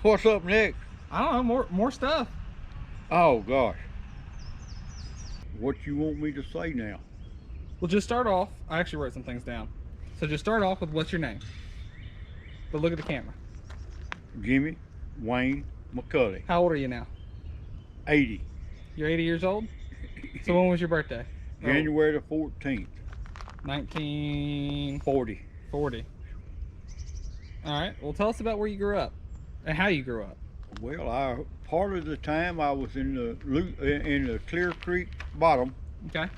What's up next? I don't know, more stuff. Oh gosh. What you want me to say now? Well, just start off. I actually wrote some things down. So just start off with what's your name. But look at the camera. Jimmy Wayne McCulley. How old are you now? 80. You're 80 years old? So when was your birthday? January the 14th. 1940. 40. All right. Well, tell us about where you grew up and how you grew up. Well, part of the time I was in the Clear Creek bottom. Okay.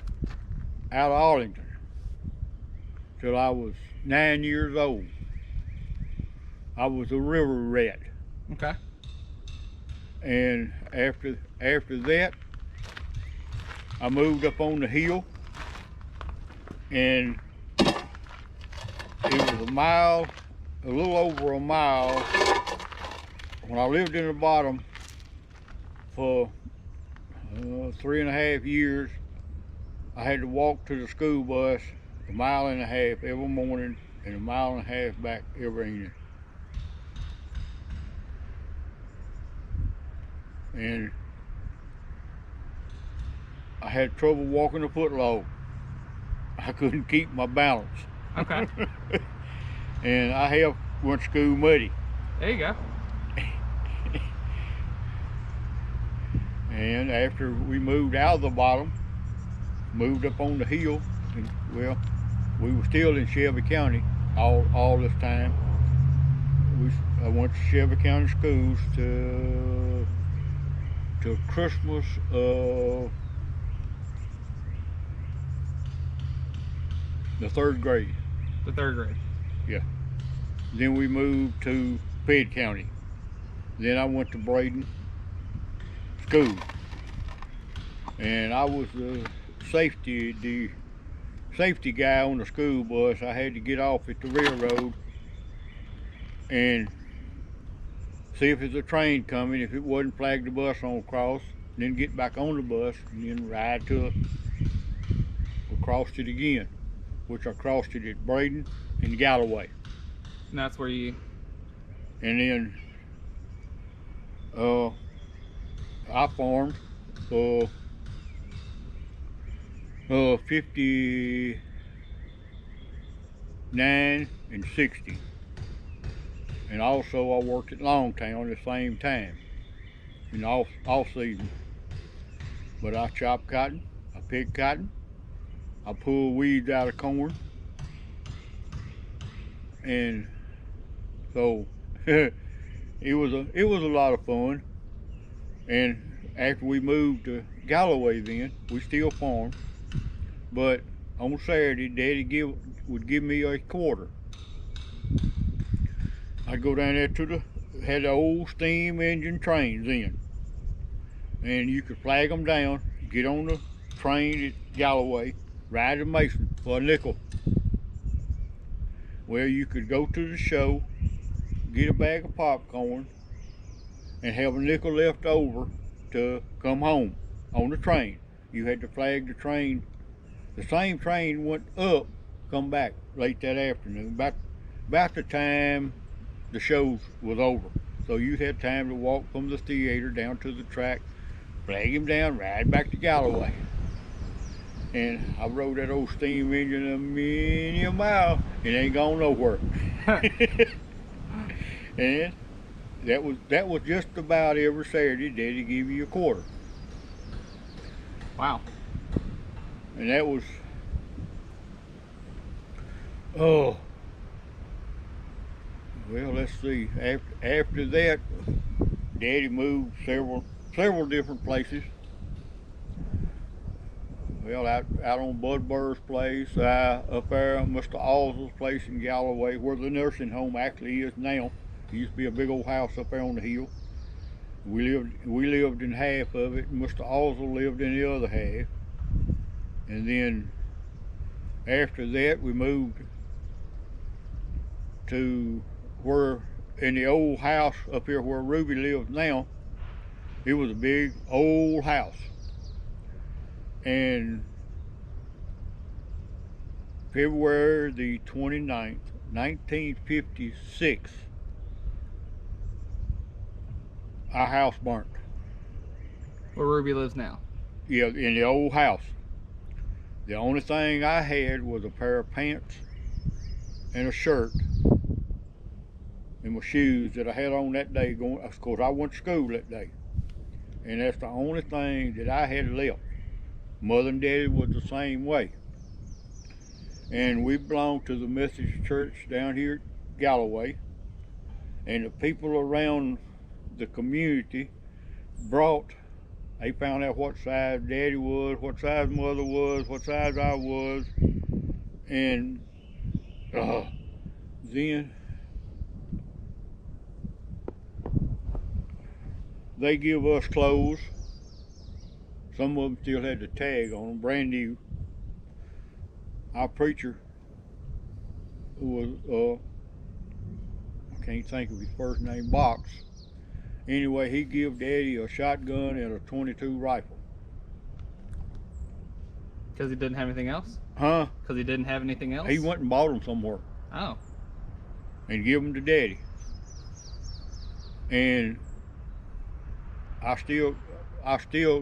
Out of Arlington till I was 9 years old. I was a river rat. Okay. And after that, I moved up on the hill, and it was a little over a mile. When I lived in the bottom for 3.5 years, I had to walk to the school bus 1.5 miles every morning and 1.5 miles back every evening. And I had trouble walking a foot log. I couldn't keep my balance. Okay. And went to school muddy. There you go. And after we moved out of the bottom, moved up on the hill, and well, we were still in Shelby County all this time. I went to Shelby County schools to Christmas of the 3rd grade. The 3rd grade. Yeah. Then we moved to Fayette County. Then I went to Braden School, and I was the safety guy on the school bus. I had to get off at the railroad and see if there's a train coming. If it wasn't, flag the bus on across, and then get back on the bus and then ride to it. We crossed it again, which I crossed it at Braden and Galloway. And that's where you... And then I farmed for 59 and 60. And also I worked at Longtown at the same time in off season. But I chop cotton, I pick cotton, I pull weeds out of corn. And so it was a lot of fun. And after we moved to Galloway, then we still farmed, but on Saturday Daddy would give me a quarter. I'd go down there had the old steam engine trains in, and you could flag them down, get on the train at Galloway, ride to Mason for a nickel. Well, you could go to the show, get a bag of popcorn, and have a nickel left over to come home on the train. You had to flag the train. The same train went up, come back late that afternoon, about the time the show was over. So you had time to walk from the theater down to the track, flag him down, ride back to Galloway. And I rode that old steam engine a mile. It ain't gone nowhere. And that was just about every Saturday. Daddy give you a quarter. Wow. And that was, oh, well, let's see. After that, Daddy moved several different places. Well, out on Bud Burr's place, up there at Mr. Alls's place in Galloway, where the nursing home actually is now. It used to be a big old house up there on the hill. We lived in half of it, and Mr. Allsel lived in the other half. And then after that, we moved to where, in the old house up here where Ruby lives now, it was a big old house. And February the 29th, 1956, Our house burnt. Where Ruby lives now. Yeah, in the old house. The only thing I had was a pair of pants and a shirt and my shoes that I had on that day going. Of course, I went to school that day. And that's the only thing that I had left. Mother and Daddy was the same way. And we belonged to the Methodist Church down here at Galloway. And the people around the community they found out what size Daddy was, what size Mother was, what size I was. And then they give us clothes. Some of them still had the tag on them, brand new. Our preacher, who was, I can't think of his first name, Box. Anyway, he gave Daddy a shotgun and a .22 rifle. Because he didn't have anything else? Huh? Because he didn't have anything else? He went and bought them somewhere. Oh. And give them to Daddy. And I still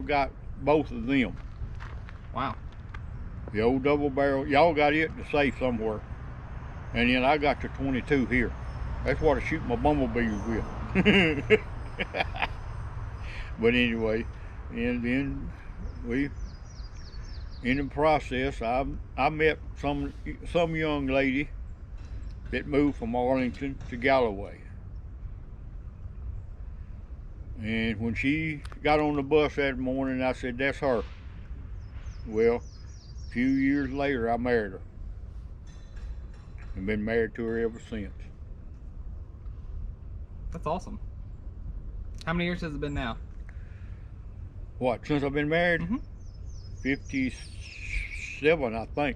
got both of them. Wow. The old double barrel. Y'all got it in the safe somewhere. And then I got the .22 here. That's what I shoot my bumblebees with. But anyway, and then in the process, I met some young lady that moved from Arlington to Galloway. And when she got on the bus that morning, I said, that's her. Well, a few years later, I married her. And been married to her ever since. That's awesome. How many years has it been now? What, since I've been married? Mm-hmm. 57, I think.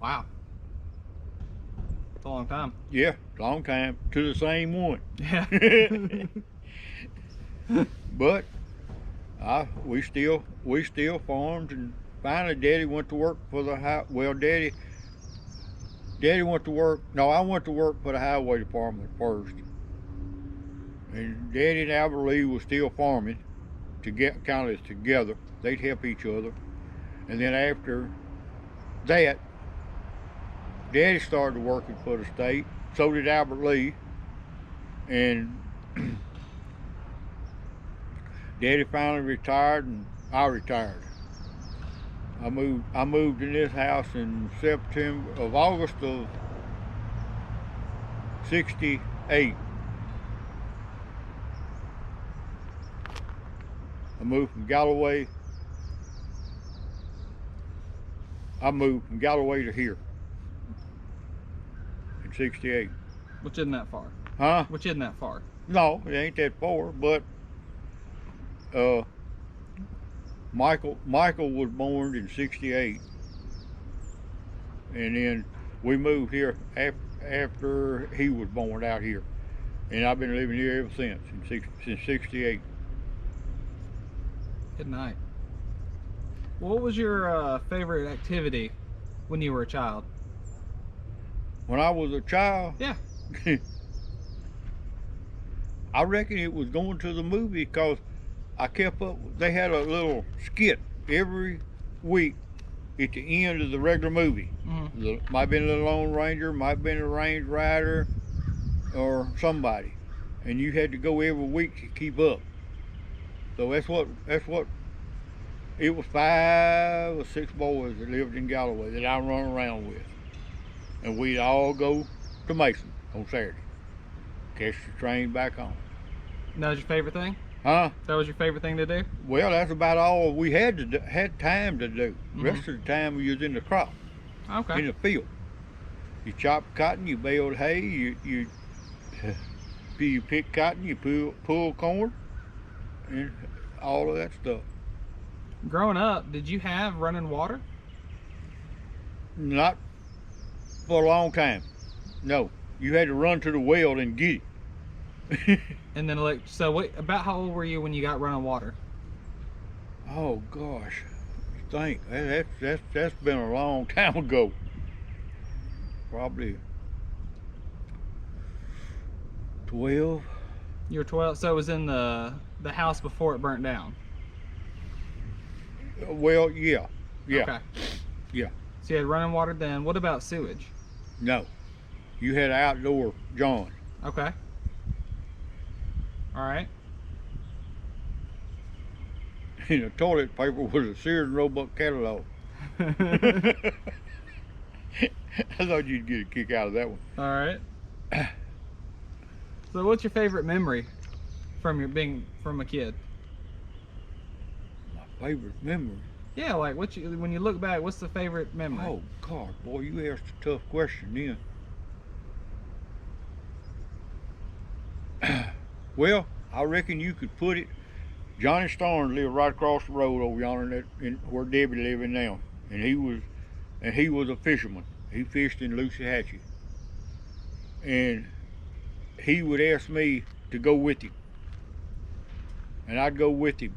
Wow. It's a long time. Yeah, long time. To the same one. Yeah. But we still farmed, and finally Daddy went to work for the well, Daddy went to work. No, I went to work for the highway department first, and Daddy and Albert Lee was still farming to get kind of together. They'd help each other, and then after that, Daddy started working for the state. So did Albert Lee, and Daddy finally retired, and I retired. I moved in this house in August of '68. I moved from Galloway to here in '68. Which isn't that far. Huh? Which isn't that far. No, it ain't that far, but Michael was born in '68, and then we moved here after he was born out here, and I've been living here ever since since '68. Good night. What was your favorite activity when you were a child? When I was a child, Yeah. I reckon it was going to the movie, because I kept up. They had a little skit every week at the end of the regular movie. Mm-hmm. Might have been the Lone Ranger, might have been a Range Rider, or somebody, and you had to go every week to keep up. So that's what. It was 5 or 6 boys that lived in Galloway that I run around with, and we'd all go to Mason on Saturday, catch the train back home. That was your favorite thing? Huh? That was your favorite thing to do? Well, that's about all we had time to do. The Mm-hmm. rest of the time we was in the crop, Okay. in the field. You chop cotton, you baled hay, you pick cotton, you pull corn, and all of that stuff. Growing up, did you have running water? Not for a long time. No, you had to run to the well and get it. And then, so wait, about how old were you when you got running water? Oh gosh, think that's been a long time ago. Probably 12, You were 12, so it was in the house before it burnt down. Well, yeah, yeah, Okay. yeah. So you had running water then. What about sewage? No, you had outdoor John. Okay. All right. And the toilet paper was a Sears and Roebuck catalog. I thought you'd get a kick out of that one. All right. So what's your favorite memory from your being from a kid? My favorite memory. Yeah, like when you look back, what's the favorite memory? Oh God, boy, you asked a tough question then. Well, I reckon you could put it. Johnny Starnes lived right across the road over yonder where Debbie living now, and he was a fisherman. He fished in Lucy and he would ask me to go with him, and I'd go with him.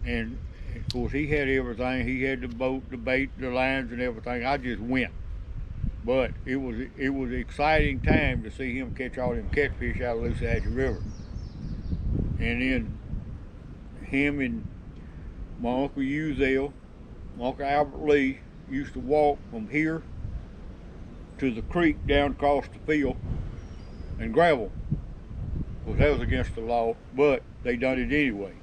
And of course, he had everything. He had the boat, the bait, the lines, and everything. I just went. But it was an exciting time to see him catch all them catfish out of Lucy River. And then him and my Uncle Uzell, my Uncle Albert Lee used to walk from here to the creek down across the field and gravel. Well, that was against the law, but they done it anyway.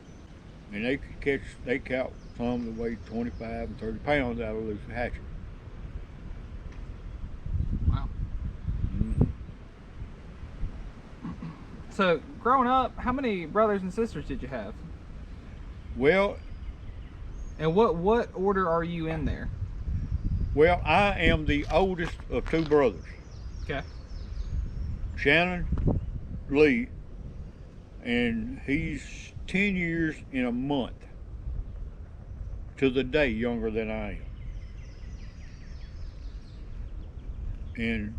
And they caught some that weighed 25 and 30 pounds out of Lucy Hatchet. Wow. Mm-hmm. So growing up, how many brothers and sisters did you have? Well, And what order are you in there? well, I am the oldest of two brothers. Okay. Shannon Lee, and he's 10 years in a month to the day younger than I am. And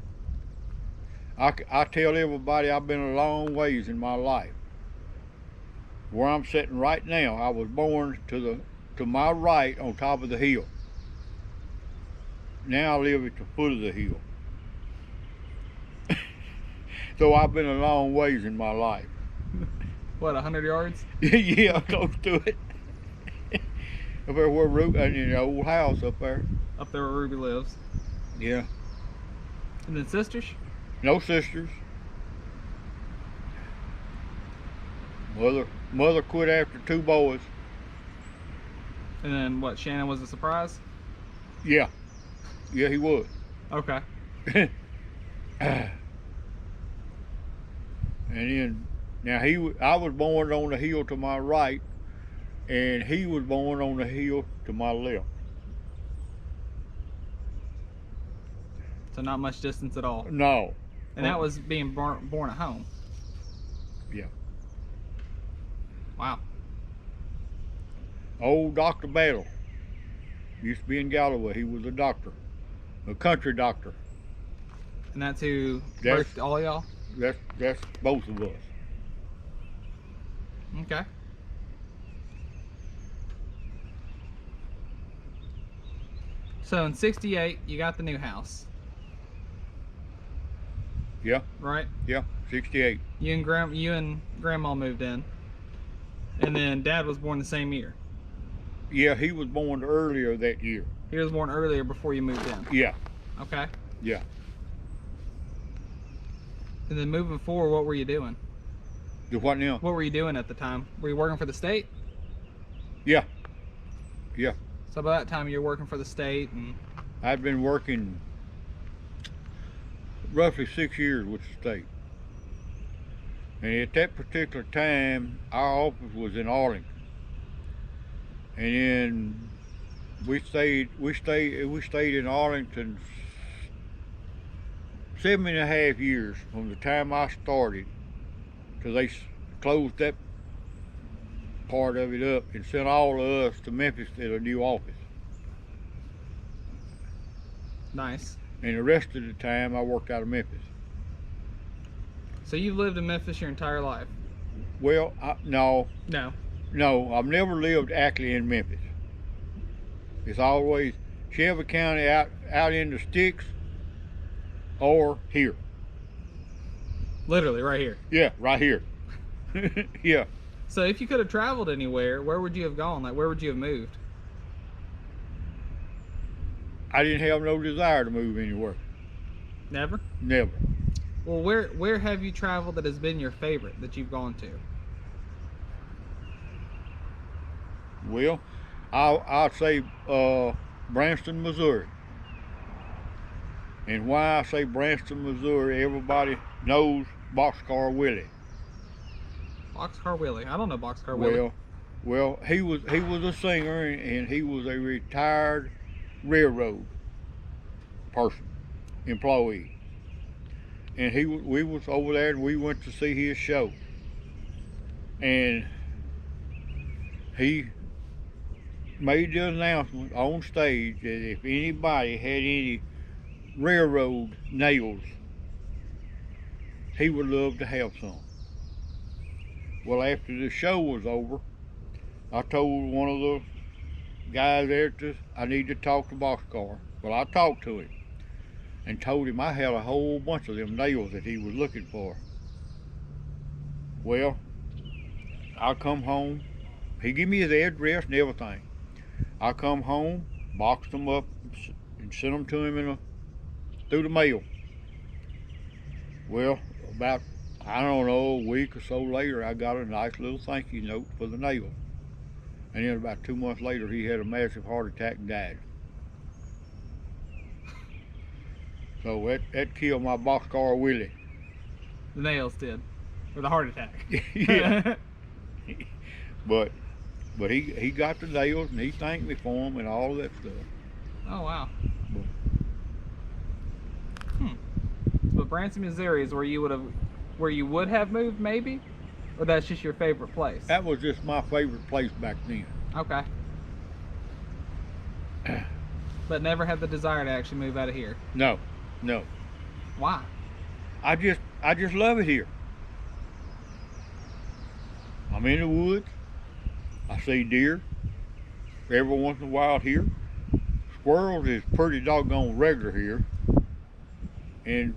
I tell everybody I've been a long ways in my life. Where I'm sitting right now, I was born to my right on top of the hill. Now I live at the foot of the hill. So I've been a long ways in my life. What, 100 yards? Yeah, close to it. Up there where in the old house up there. Up there where Ruby lives. Yeah. And then sisters? No sisters. Mother quit after two boys. And then what, Shannon was a surprise? Yeah. Yeah, he was. Okay. And then now I was born on the hill to my right, and he was born on the hill to my left. So not much distance at all. No. And that was being born at home. Yeah. Wow. Old Dr. Battle used to be in Galloway. He was a doctor, a country doctor. And that's who That's- birthed all y'all? That's both of us. Okay. So in '68, you got the new house, Yeah, right? yeah, 68. You and Grandma moved in, and then Dad was born the same year. Yeah, he was born earlier that year. He was born earlier before you moved in. Yeah, Okay. yeah. And then moving forward, what were you doing? Do what now? What were you doing at the time? Were you working for the state? Yeah, yeah. So by that time, you were working for the state, and I'd been working roughly 6 years with the state. And at that particular time, our office was in Arlington. And then we stayed in Arlington 7.5 years from the time I started till they closed that part of it up and sent all of us to Memphis at a new office. nice. And the rest of the time I worked out of Memphis. So you've lived in Memphis your entire life? Well, no, I've never lived actually in Memphis. It's always Shelby County out in the sticks or here. Literally right here. Yeah, right here. Yeah. So if you could have traveled anywhere, where would you have gone? Like, where would you have moved? I didn't have no desire to move anywhere. Never? Never. Well, where have you traveled that has been your favorite that you've gone to? Well, I'll say Branson, Missouri. And why I say Branson, Missouri, everybody knows Boxcar Willie. Boxcar Willie. I don't know Boxcar Willie. Well, he was a singer, and he was a retired railroad person, employee. And we was over there, and we went to see his show. And he made the announcement on stage that if anybody had any railroad nails, he would love to have some. Well, after the show was over, I told one of the guys there I need to talk to Boxcar. Well, I talked to him and told him I had a whole bunch of them nails that he was looking for. Well, I come home. He gave me his address and everything. I come home, boxed them up, and sent them to him through the mail. Well, about, I don't know, a week or so later, I got a nice little thank you note for the nails. And then about 2 months later, he had a massive heart attack and died. So that killed my Boxcar Willie. The nails did, with a heart attack. Yeah. But he got the nails, and he thanked me for them and all that stuff. Oh wow. But Branson, Missouri is where you would have moved, maybe, or that's just your favorite place? That was just my favorite place back then. Okay. But never had the desire to actually move out of here. No. Why? I just love it here. I'm in the woods. I see deer every once in a while here. Squirrels is pretty doggone regular here. And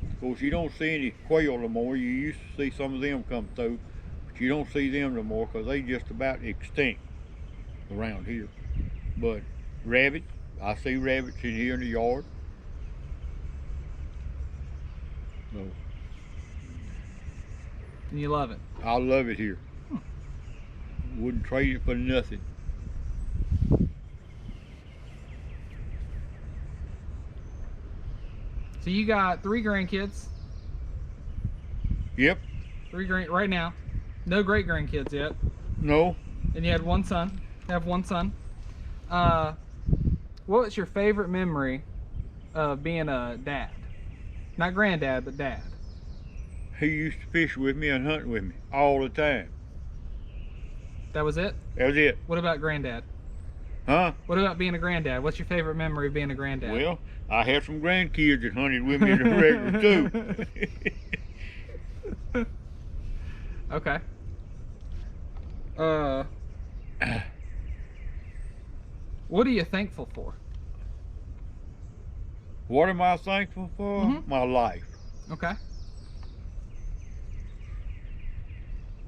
of course you don't see any quail no more. You used to see some of them come through, but you don't see them no more because they just about extinct around here. But rabbits, I see rabbits in here in the yard. So, and you love it? I love it here. Wouldn't trade it for nothing. So you got 3 grandkids? Yep. 3 right now. No great grandkids yet. No. And you had 1 son. You have 1 son. What was your favorite memory of being a dad? Not granddad, but dad. He used to fish with me and hunt with me all the time. That was it? That was it. What about granddad? Huh? What about being a granddad? What's your favorite memory of being a granddad? Well, I had some grandkids that hunted with me in the regular too. Okay. What are you thankful for? What am I thankful for? My life. Okay.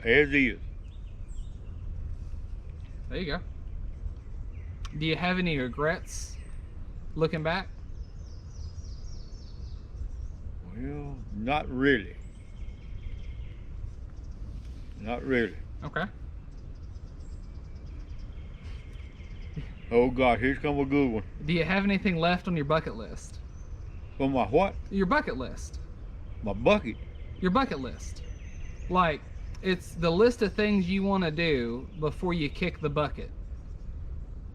As is. There you go. Do you have any regrets looking back? Well, not really. Not really. Okay. Oh God, here's come a good one. Do you have anything left on your bucket list? For my what? Your bucket list. My bucket. Your bucket list. Like, it's the list of things you want to do before you kick the bucket.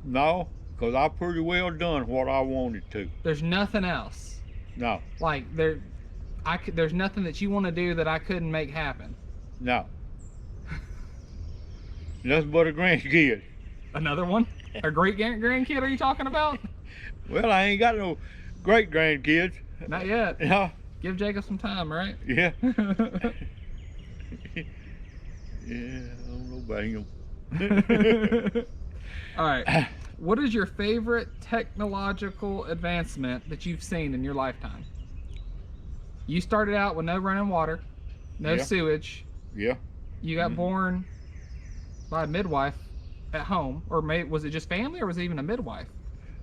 No, because I pretty well done what I wanted to. There's nothing else. No. Like, there's nothing that you want to do that I couldn't make happen. No. Nothing but a grandkid. Another one? A great grandkid are you talking about? Well, I ain't got no great grandkids. Not yet. No. Give Jacob some time, right? Yeah. Yeah, I don't know about him. All right. What is your favorite technological advancement that you've seen in your lifetime? You started out with no running water. no Yeah. sewage. Yeah. You got Mhm. born by a midwife at home, or was it just family, or was it even a midwife?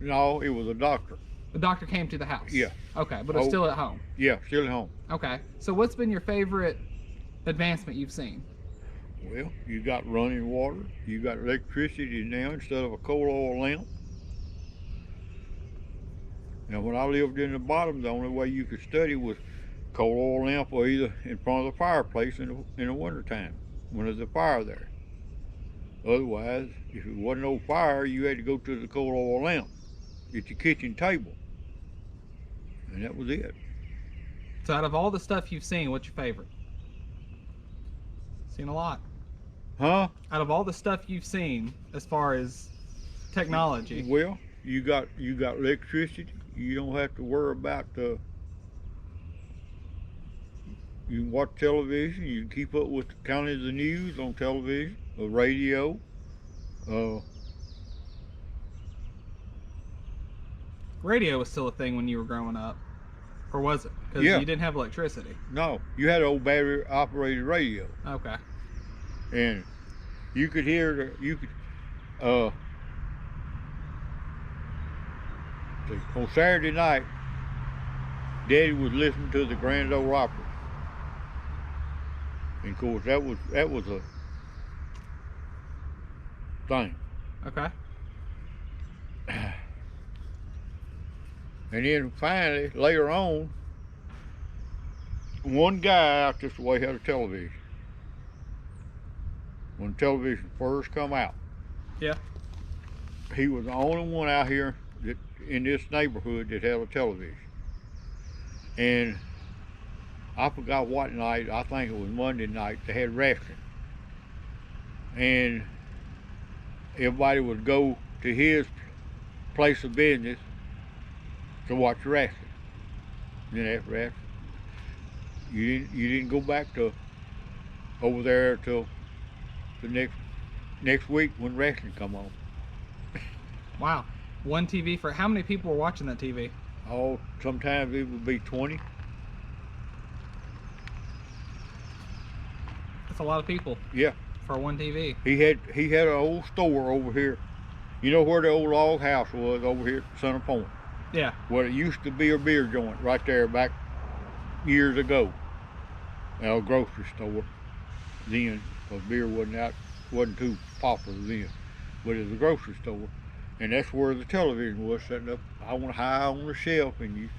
No, it was a doctor. The doctor came to the house. Yeah. Okay, but it's Oh, still at home. yeah, still at home. Okay. So what's been your favorite advancement you've seen? Well, you got running water. You got electricity now instead of a coal oil lamp. Now, when I lived in the bottom, the only way you could study was coal oil lamp or either in front of the fireplace in the wintertime when there's a fire there. Otherwise, if it wasn't no fire, you had to go to the coal oil lamp at your kitchen table. And that was it. So out of all the stuff you've seen, what's your favorite? Seen a lot. Huh? Out of all the stuff you've seen as far as technology. Well, you got electricity. You don't have to worry about the. You can watch television. You can keep up with kind of the news on television, or radio. Radio was still a thing when you were growing up, or was it? Because Yeah. you didn't have electricity. No, you had an old battery operated radio, Okay. and you could hear on Saturday night, Daddy was listening to the Grand Ole Opry. And of course, that was a thing. Okay. And then finally, later on, one guy out this way had a television. When television first come out. Yeah. He was the only one out here that in this neighborhood that had a television. And I forgot what night, I think it was Monday night, they had wrestling. And everybody would go to his place of business to watch wrestling. And then after wrestling, you didn't go back to over there till the next week when wrestling come on. Wow. One TV for how many people were watching that TV? Oh, sometimes it would be 20. That's a lot of people Yeah. for one TV. He had an old store over here. You know where the old log house was over here at Center Point? Yeah. Well, it used to be a beer joint right there back years ago. A grocery store then, because beer wasn't too popular then. But it was a grocery store. And that's where the television was sitting up high on the shelf, and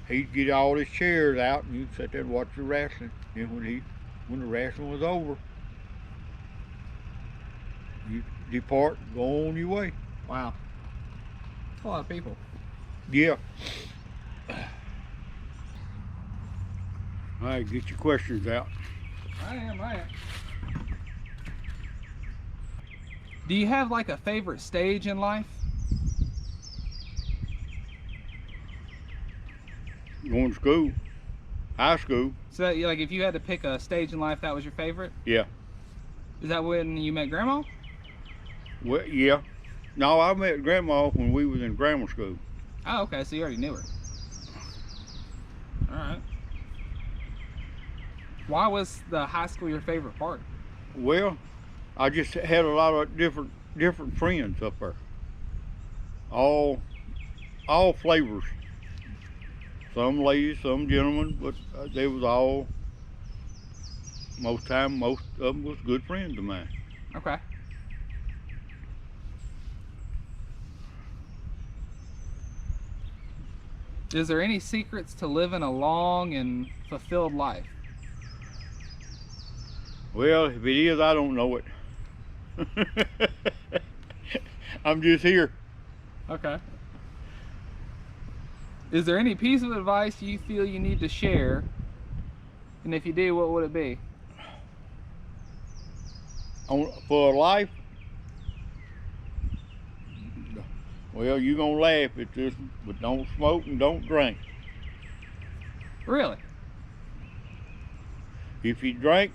he'd get all his chairs out and you'd sit there and watch the wrestling. And when the wrestling was over, you depart and go on your way. Wow. That's a lot of people. Yeah. All right, get your questions out. I am. Do you have like a favorite stage in life? Going to school, high school. So that, like, if you had to pick a stage in life, that was your favorite? Yeah. Is that when you met Grandma? Well, yeah. No, I met Grandma when we was in grammar school. Oh, okay. So you already knew her. All right. Why was the high school your favorite part? Well, I just had a lot of different friends up there. All flavors. Some ladies, some gentlemen, but they was all. Most of them was good friends of mine. Okay. Is there any secrets to living a long and fulfilled life? Well, if it is, I don't know it. I'm just here. Okay. Is there any piece of advice you feel you need to share? And if you do, what would it be? For life? Well, you're going to laugh at this, but don't smoke and don't drink. Really? If you drink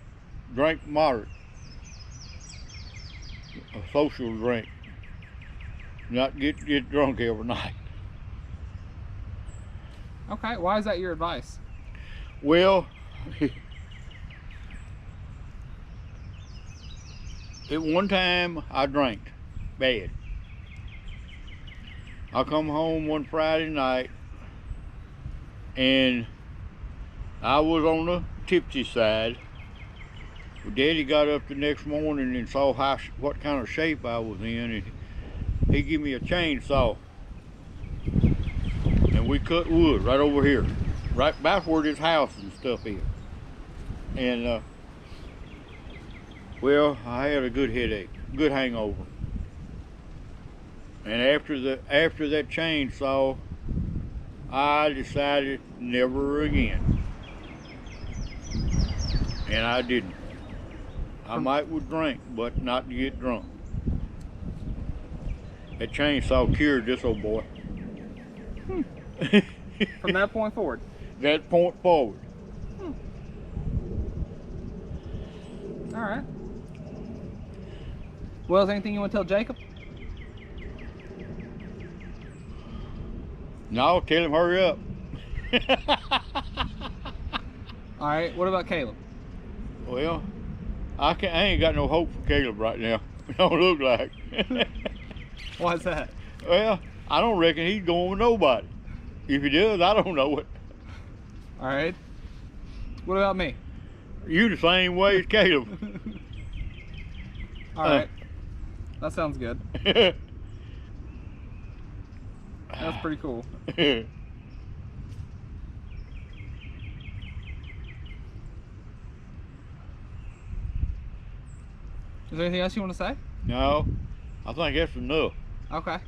moderate. A social drink. Not get drunk every night. Okay, why is that your advice? Well, At one time, I drank bad. I come home one Friday night, and I was on the tipsy side. Well, Daddy got up the next morning and saw what kind of shape I was in, and he gave me a chainsaw. And we cut wood right over here, right about where this house and stuff is. And well, I had a good headache, good hangover. And after that chainsaw, I decided never again. And I didn't. I might would drink, but not to get drunk. That chainsaw cured this old boy. From that point forward. That point forward. All right. Well, is there anything you want to tell Jacob? No, tell him hurry up. All right. What about Caleb? Well, I ain't got no hope for Caleb right now. Don't look like. Why is that? Well, I don't reckon he's going with nobody. If he does, I don't know it. All right. What about me? You the same way as Caleb. All right. That sounds good. That's pretty cool. Is there anything else you want to say? No, I think that's enough. Okay.